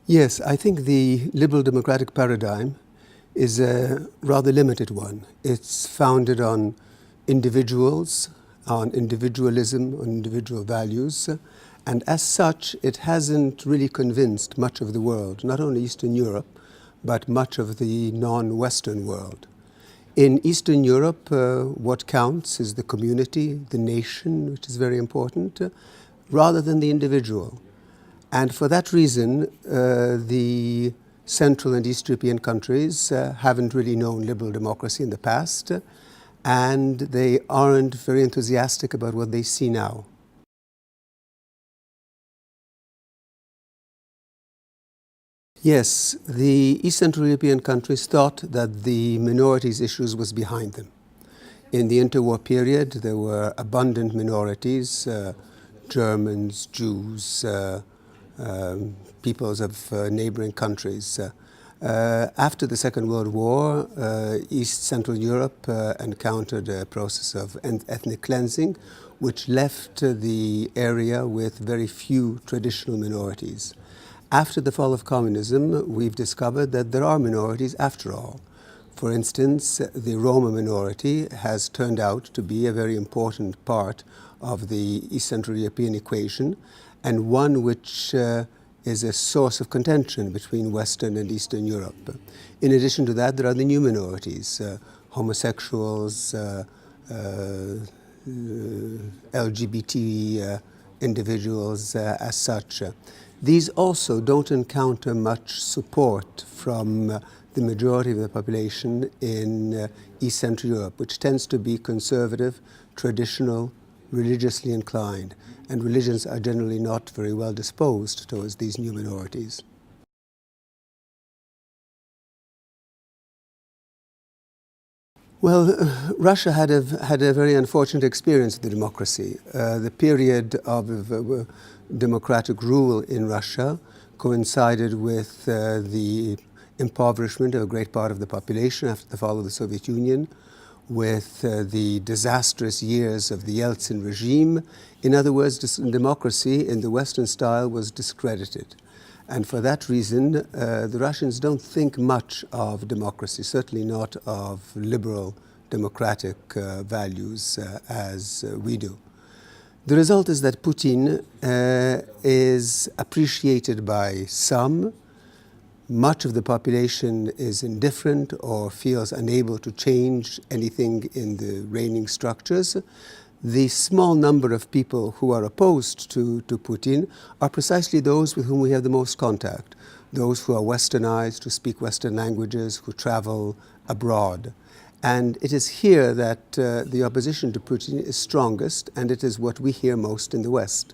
Yes, I think the liberal democratic paradigm is a rather limited one. It's founded on individuals, on individualism, on individual values, and as such, it hasn't really convinced much of the world, not only Eastern Europe, but much of the non-Western world. In Eastern Europe, what counts is the community, the nation, which is very important, rather than the individual. And for that reason, the Central and East European countries haven't really known liberal democracy in the past, and they aren't very enthusiastic about what they see now. Yes, the East Central European countries thought that the minorities issues was behind them. In the interwar period, there were abundant minorities, Germans, Jews, peoples of neighboring countries. After the Second World War, East Central Europe encountered a process of ethnic cleansing, which left the area with very few traditional minorities. After the fall of communism, we've discovered that there are minorities after all. For instance, the Roma minority has turned out to be a very important part of the East Central European equation, and one which is a source of contention between Western and Eastern Europe. In addition to that, there are the new minorities, homosexuals, LGBT individuals as such. These also don't encounter much support from the majority of the population in East Central Europe, which tends to be conservative, traditional, religiously inclined, and religions are generally not very well disposed towards these new minorities. Well, Russia had a very unfortunate experience with the democracy. The period of democratic rule in Russia coincided with the impoverishment of a great part of the population after the fall of the Soviet Union, with the disastrous years of the Yeltsin regime. In other words, democracy in the Western style was discredited. And for that reason, the Russians don't think much of democracy, certainly not of liberal democratic values as we do. The result is that Putin is appreciated by some. Much of the population is indifferent or feels unable to change anything in the reigning structures. The small number of people who are opposed to Putin are precisely those with whom we have the most contact, those who are westernized, who speak Western languages, who travel abroad. And it is here that the opposition to Putin is strongest, and it is what we hear most in the West.